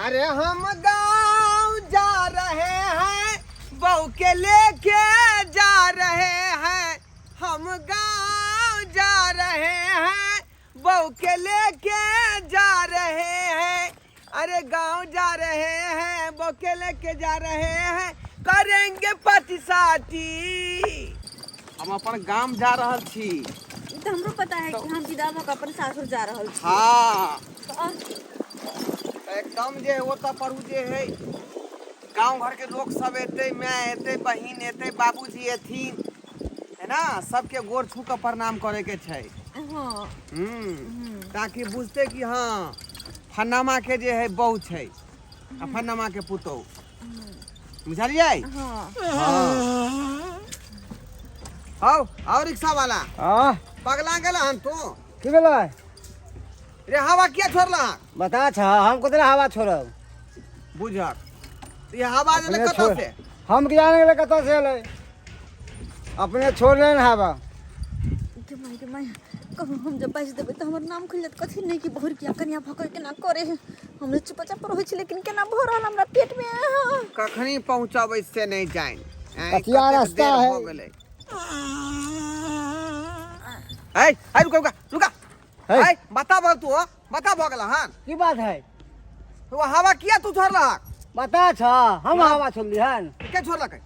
अरे हम गाँव जा रहे हैं, बहू के लेके जा रहे हैं। हम गाँव जा रहे हैं, बहू के लेके जा रहे हैं। अरे गाँव जा रहे हैं, बहू के लेके जा रहे हैं, करेंगे पति साथी। हम अपन गाँव जा रहल छी। तो हमरो पता है कि हम सीधा अपन सासुर जा रहल छी। हाँ एकदम जे ओतऽ पढ़ू जे है गांव घर के लोग सब एते, मैं एते, बहिन एते, बाबूजी एथिन, है ना। सबके गोर छू के प्रणाम करे के छै। हाँ। ताकि बुझते कि हाँ फन्नामा के जे है बहू छै आ फन्नामा के पुतौ। बुझलिए? हाँ। आओ रिक्शा वाला। हाँ पगला गेला हन तू? की भेलै? रे हवा किया छोड़ला? बता छ हम कोतना हवा छोड़ब? बुझक ये हवा जे कतऽ से? हम के जाने गेले कतऽ से एलै? अपने छोड़ले न हवा। के माय कहूँ हम जब बाज देबै त हमर नाम खुल जात। कथि नहीं कि भोर किया कन्या भकै केना करे है। हमरे चुपचाप रहै छी, लेकिन केना भोर रहल हमरा पेट में। कखनी पहुंचाबै से नहीं जाइन। कथिया रास्ता है? ए रुका रुका। ए बता बोल तू, बता भगला हन की बात है? तो हवा किया तू छोड़ला? बता छ हम हवा छोड़ली हन। के छोड़ला के?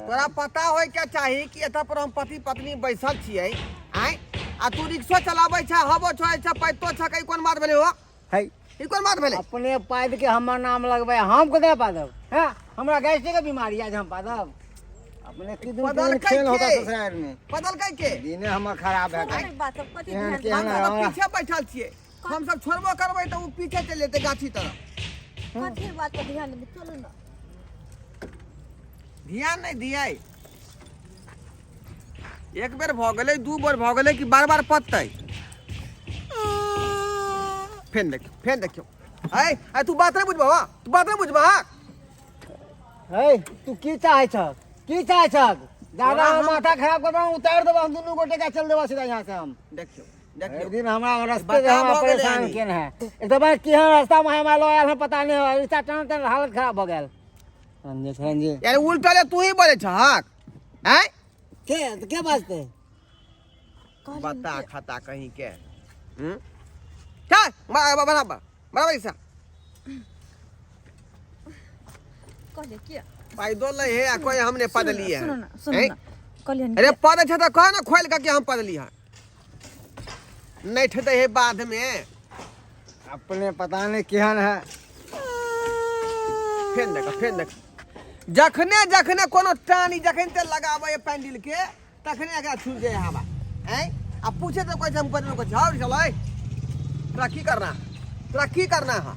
तोरा पता होय क्या चाहिए कि एता पर हम पति पत्नी बैसल छियै, आय आ तू रिक्शा चलाबै छ, हवो छोड़ै छ, पैतो छ, कई कोन बात भेलै हो? है ई कोन बात भेलै? अपने पाद के हमर नाम लगबै, हम कोना पादब? हैं हमरा गैस्ट्रिक के बीमारी आज हम पादब? अपने की दिन खेल होता ससुराल में। बदल कई के दिने हमर खराब है। बात सब कथि एहन ध्यान के हम हमरा तो पीछे बैठल छियै। हम सब छोड़बो करबै त उ पीछे चल जेतै गाछी तरफ। कथि बात पर ध्यान दे। चलो ना। ध्यान नहीं दिए। एक बेर भ गेलै, दू बेर भ गेलै कि बार बार पतै? फेन देखियो। ए तू बात नहीं बुझबा? तू बात नहीं बुझबा? है तू की चाहे छ? की चाहे छ? ज्यादा माथा खराब करबा उतार देबा, हम दोनों गोटे का चल देबा सीधा यहां से। हम देखियो एक दिन हमरा रास्ते में हम परेशान केन है। एक तो बार केहन रास्ता में हम आलो यार, हम पता नहीं रिक्शा टन हालत खराब हो गेल। समझे यार उल्टा तू ही बोले छ हक। हैं के बाजते? बता खाता कहीं के। चल बराबर ऐसा कहले किया पैदल ले है कोई हमने पद लिए सुनो है। ना कहले अरे पद छ त कह ना खोल के कि हम पद लिया नहीं ठते है बाद में। अपने पता नहीं केहन है। फेन देख जखने जखने कोनो टानी जखन ते लगावे पैंडल के तखने एकरा छूट जाए हवा। हैं अब पूछे तो कोई हम पद में कुछ और चलो तोरा की करना है?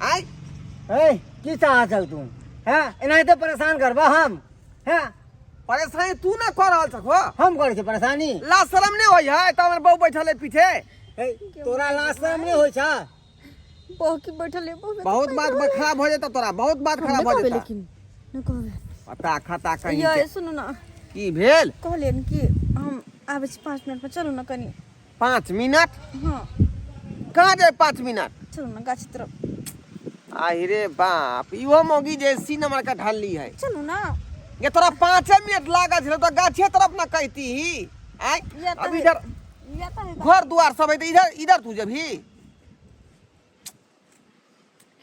आई ए की चाह चल तू? हैं एनाहिते परेशान करबा हम? हैं परेशानी तू ना कर रहल छखो। हम करे छ परेशानी? ला शर्म नहीं होय है त हमर बहू बैठल है पीछे। ए तोरा लाज शर्म नहीं होय छ? बहु की बैठल है बहुत बात खराब हो जाता तोरा, बहुत बात खराब हो जाता। लेकिन न कहबे पता खाता कहीं ये के। सुनो ना की भेल? कहले कि हम आबै छी 5 मिनट में। चलो ना कनी। 5 मिनट? हां कहाँ जाए 5 मिनट? चलो ना गाछ तरफ। आई रे बाप, इहो मोगी जे सी नंबर का ढाली है। चलो ना। ये तोरा 5 मिनट लागा छले तो गाछे तरफ ना कहती ही। आई अब इधर घर द्वार सब है तो इधर तू जब ही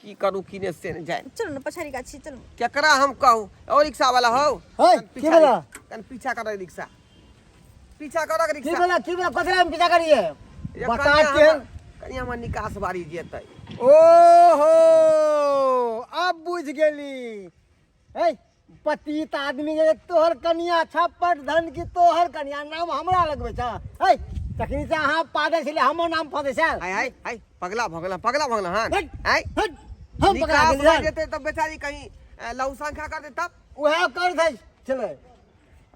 की करू की ने से जाए। चलो ना पछाड़ी गाछी चलो। केकरा हम कहूं? और रिक्शा वाला हो है की बोला? कन पीछा कर रिक्शा, पीछा कर की रिक्शा। बोला कतरा हम पीछा करिए? ये बता केहन कनिया में निकास बारी जेतै। ओहो अब बुझ गेली। ए पतित आदमी के तोहर कनिया छप्पट धन की तोहर कनिया नाम हमरा लगबै छ। ए तखनी से अहाँ पादे छले हमर नाम फदे छ। आई पगला भगला हां। आई हम पकड़ा गेली जेते तब बेचारी कहीं लहू संख्या कर दे तब उहे कर दे चले।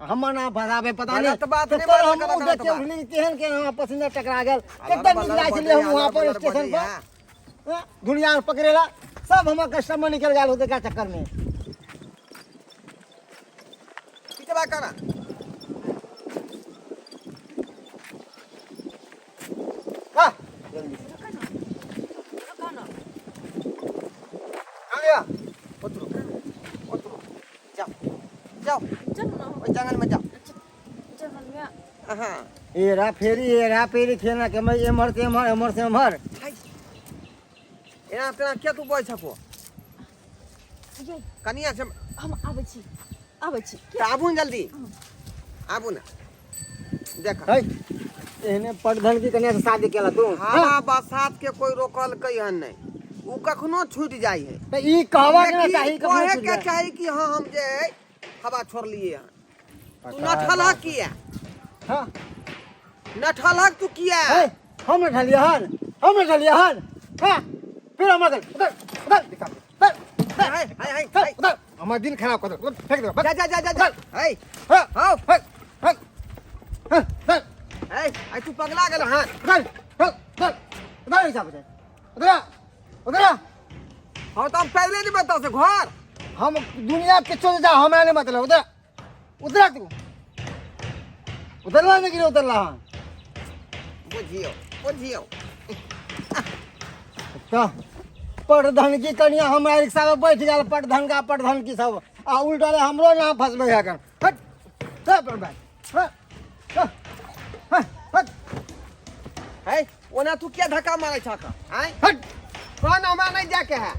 हमर नाम फसाबे पता नहीं। गलत बात नहीं हम गलत उधर चढ़ली तेहन के हम पसंद टकरा गेल। कितना दिन जाय छले हम वहां पर स्टेशन पर। दुनिया पकड़ेला सब हमर कस्टमर निकल गेल होते का चक्कर में। पीछे बात करा। हां जल्दी लिया उतरो उतरो जाओ जाओ चलो ना ओइ जंगल में जाओ जंगल में हाँ एरा फेरी खेलना के मैं एमर से एमर एना तेना क्या तू बोल छको ये कनिया से हम आबै छी तो आबू न जल्दी आबू ना देखा है एहने पटधन की कन्या से शादी केला तू हवा बरसात के कोई रोकल कहियन नहीं उ कखनो छूट जाई है तो ई कहवा के ना लेकिन चाही कहे कखनो के चाही कि हाँ हम जे हवा छोड़ लिए हैं तू नठलक किया हां नठलक तू किया है हम न ढलिया हन हां फिर हम उधर दिखा हाय हाय हाय उधर हमारा दिन खराब कर दो फेंक दो जा जा जा जा जा हाय हां आओ हां हाय आई तू पगला गेल हां उधर हिसाब से उधर हाँ तो हम पहले नहीं बता से घर हम दुनिया के चल जा हमारा नहीं मतलब उधर तू उधरला नहीं गिरे उधरला बुझियो तो पटधन की कन्या हमारा रिक्शा में बैठ गया पटधन की सब आ उल्टा हमरो नाम फंसबे है कर हट सब पर बैठ है ओना तू क्या धक्का मारे छका हैं हट कौन हमारा नहीं जाके है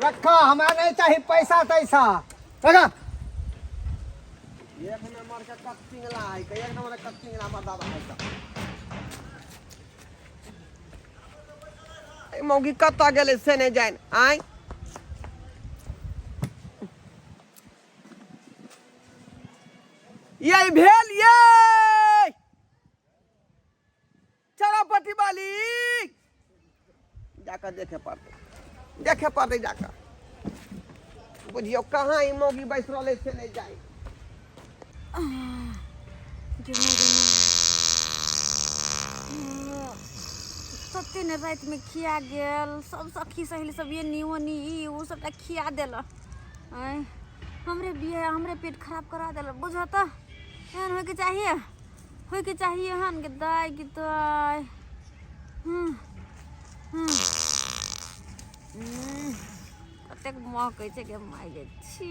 रखा हमारा नहीं चाहिए पैसा तैसा रखा एक नंबर का कच्चिंगला है एक नंबर का कच्चिंगला मर्दावा है ए मौगी कत्ता गेले से नहीं जाइन आय ये भेल ये चरापट्टी वाली जाकर देखे पड़ते जाकर बुझियो कहाँ ई मौगी बैस रहले से नहीं जाए सत्य ने रात में खिया गेल सब सखी सहेली सब ये नी ई उ सबटा खिया देल हमरे बिया हमरे पेट खराब करा देल बुझ त एहन होय के चाहिए हन के दाय कतेक मोह कहै छै के माय गे छी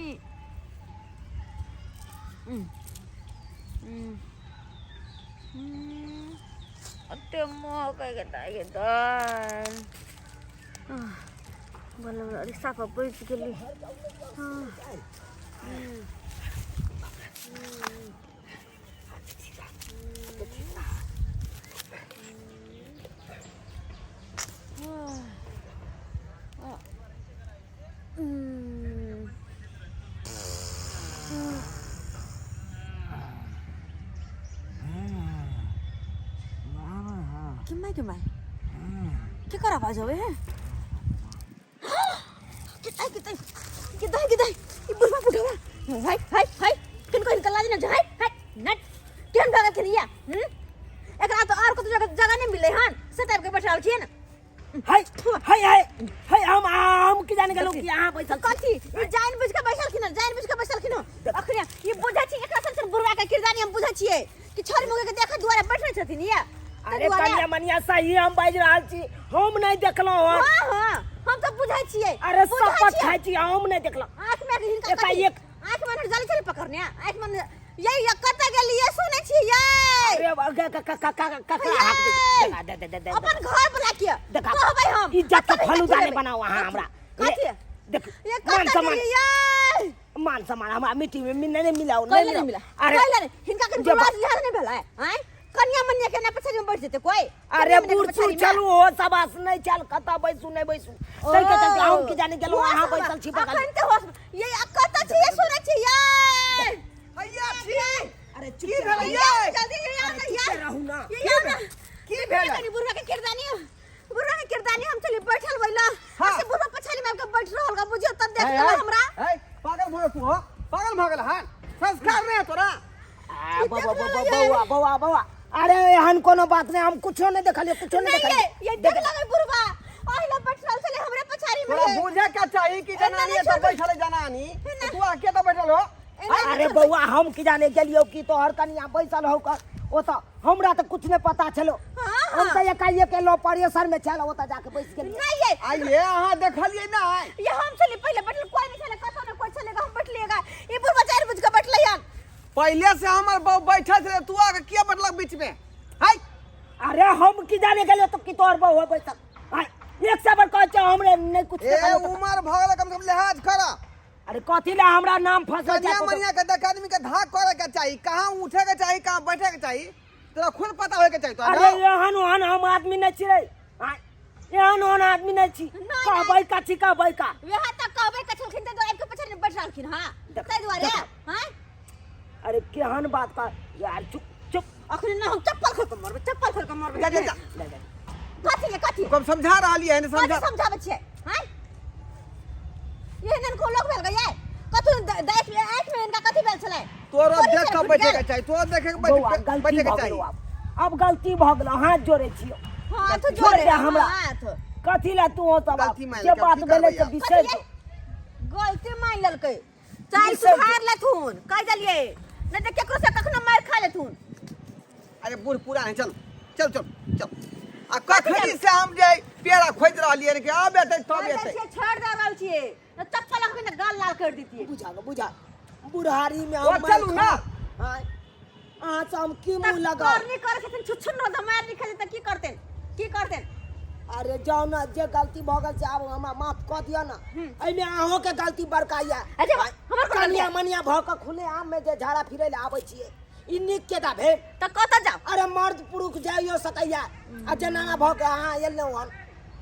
अते मोह कहै के दाय बोल रिक्शा पर बैठ गेली Gimana? Kita kara apa jauh ya? Kita. Ibu bapak udah lah. Hai. Kan kau ikan lagi nanti hai. Nat. Kian banget kiri ya? एक रात और को तो जगह नहीं मिले हन से टाइप के बैठल छिए ना हाय हम के जाने के लोग यहां बैठल कथी ये जाइन बुझ के बैठल खिन अखरे ये बुझा छी एकरा से बुरवा के किरदानी हम बुझा छिए कि छोरी मोगे के देखे दुआरे बैठल छथिन ये अरे कन्या मनिया सही हम बाज रहल छी हम नहीं देखलो हां हम तो बुझा छिए अरे सब पट खाइ छी हम नहीं देखलो आंख में हिनका आंख में जल्दी चल पकड़ने आंख में यही कत्ता के लिए सुने छी ये अरे दे अपन घर बुला के कहबै हम इज्जत के फलूदा नहीं बनाओ वहां हमरा कथी देख ये कत्ता के लिए मान सम्मान हमरा मिट्टी में नहीं मिलाओ नहीं मिला अरे हिनका के विवाद लिहाज नहीं भेला है कन्या मन्या के ना पछे में बैठ जेते कोई अरे बुरसु चलू हो सबास नहीं चल कता बैसू नहीं बैसू सही के चलते हम के जाने गेलो वहां बैठल छी बगल अखन ते होश ये कत्ता छी ये सुने छी ये भैया छी अरे की भेल ये जल्दी ये रहू ना की भेल बुरवा के किरदानी हम चली बैठल बैला ऐसे बुरवा पछाली में के बैठ रहल का बुझियो तब देख तो हमरा पागल भो तू हो पागल भगल हां संस्कार नहीं तोरा बउआ अरे एहन कोनो बात नहीं हम कुछो नहीं देखलिए ये देख लगे बुरवा आइला बैठल चले हमरे पछारी में तोरा बुझे क्या चाहिए कि जनानी तो बैठल जनानी तू आके तो बैठल हो अरे बउआ हम की जाने गेलियो कि तोहर कनिया बैसल हो कर ओ तो हमरा तो कुछ नहीं पता चलो हम तो एकाएक के लो परेशान में चल ओ तो जाके बैठ गेल नहीं ये आइए हां देखलिए ना ये हम पहले से हमार बहू बैठल रहे तू आके किया बदलक बीच में है? अरे हम की जाने गेलियो तो की तोहर बहु है बैठल हाय एक सबर कह छ हमरे नहीं कुछ ए उमर भगल कम से कम लिहाज करा। अरे कथी ला हमरा नाम फंस कन्या मनिया के देख आदमी के धाक करे के चाहिए, कहां उठे के चाहिए, कहां बैठे के चाहिए, तेरा खुद पता होए के चाहिए। तो अरे एहन ओहन हम आदमी नहीं छी रे हाय एहन ओहन आदमी नहीं छी कहबै का छी कहबै का यहाँ तक कहबै कछलखिन त आबि के पछाड़ी बैठ रहलखिन हां तै दुआरे हां। अरे केहन बात का यार चुप चुप अखनी ना हम चप्पल खोल के मारबै जा जा जा कथी कब समझा रहली है ने समझा समझाबै छै हां। ये नन को लोग भेल गए कथु देख ले आंख में इनका कथी भेल छले तोरो देख के बैठे के चाहिए, तोरो देखे के बैठे के चाहिए। अब गलती भ गेल हाथ जोड़े छियो हाथ छोड़ जोड़े दे हमरा हाथ कथी ला तू हो तब गलती मान के ले, बात की भेले करबै से आब? विषय गलती मान ललकै चाल सुधार लेथुन कह देलिए नहीं तो केकरो से कखनो मार खा लेथुन। अरे बूढ़ पूरा है, चल चल चल चल आ कखनी से हम जे पेड़ा खोज रहलिए रे के अब एतै तब एतै। से छोड़ दे रहल छिए न चप्पल लग में गाल लाल कर दीतिए बुझा बुढ़ारी में ओ हम चलू ना हां आ हम की मुंह लगा करनी करे के छुछुन न मार निकले त की करते अरे जाओ ना जे गलती भ गेल से आब हमरा माफ क दिया ना एमे अहों के गलती बड़काइया अच्छा हमर कनिया मनिया भ के खुले आम में जे झाड़ा फिरे ले आबै छिए ई निक के दा भेल त कत जाओ अरे मर्द पुरुष जाइयो सकैया आ जनाना भ के हां एलौ हन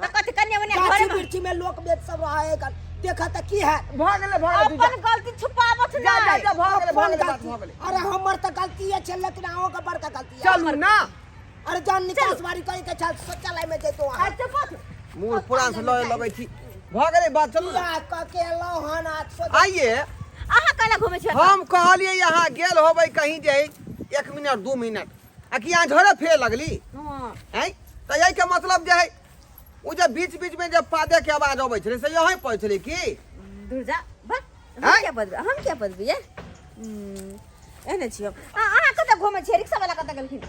त कथी कन्या मने घरे गाछी में बिरछी में लोक बेच सब रहे कर देखा त की है भागले अपन गलती छुपावत जा जा नहीं जा भागले अपन भागले बात गलती। भागले अरे हमर त गलती है छे लेकिन अहों के बड़का गलती है चल ना अरे जान निकास बारी कहि के चल शौचालय में जइतो वहां अच्छा बात मुंह पुरान से लगे थी भागले बात चल ना या क के लो हन आज सो आइए। आहा कला घुमे छै हम कहलिए यहाँ गेल होबै कहीं जे 1 मिनट 2 मिनट आ कि यहाँ झड़े फेर लगली हां हैं त यही के मतलब जे है उ जे बीच बीच में जब पादे के आवाज आबै छले से यही पहुंच छले की दूर जा बस हैं? हम क्या बदबी है एने छियो आहा कत घुमे छै रिक्शा वाला कत गेलखिन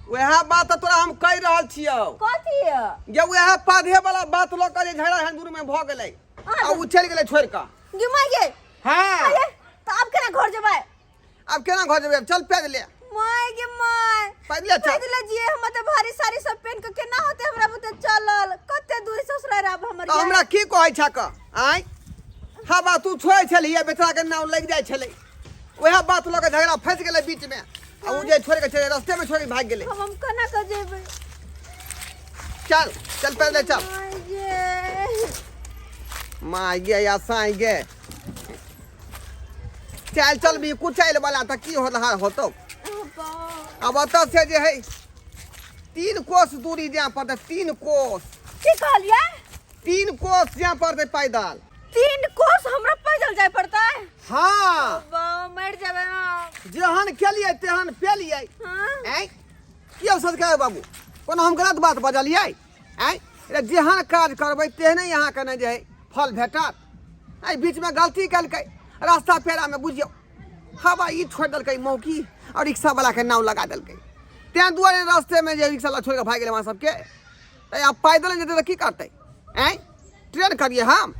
वह बात तोरा हम कह रहल छियो कथी जे वह पाधे वाला बात लोग के झड़ा हंदूर में भ गेलै आ उ चल गेलै छोड़ के। गिमाई गे हां अरे तो अब केना घर जेबै अब केना घर जेबै? चल पैदले माय गे माय पैदले चल। पैदले जिए हम त भारी साड़ी सब पहन के केना होते हमरा बते चलल कते दूर ससुराल आब हमर तो हमरा की कहै छ क आय हवा तू छोड़ छलिए बेचारा के नाम लग जाय छलै वह बात लोग के झगड़ा फंस गेलै बीच में आ उ जे छोड़ के चले रास्ते में छोड़ के भाग गेलै। हम केना क जेबै चल चल पैदले चल। माय गे माय गे या साई गे चल चल भी कुछ चल वाला त की हो रहा होतो अब अत से जे है 3 कोस दूरी जहाँ पड़ते 3 कोस की कहलिए 3 कोस जहाँ पड़ते पैदल 3 कोस हमरा पैदल जाय पड़ता है हाँ बा मर जाबे ना जेहन खेलिए तेहन पेलिए हां ऐ की अवसर के बाबू कोनो हम गलत बात बजलिए ऐ जेहन काज करबै तेहने यहाँ के ने जे है फल भेटत। ऐ बीच में गलती कलकै रास्ता पेड़ा में बुझियो हवा ई छोड़ दलकै मौकी और रिक्शा वाला के नाव लगा दलकै तें दुआरे रास्ते में जे रिक्शा वाला छोड़ के भाग गेलै वहाँ सबके अब पैदल जेतै तऽ की करतै ऐ ट्रेन करिए हम।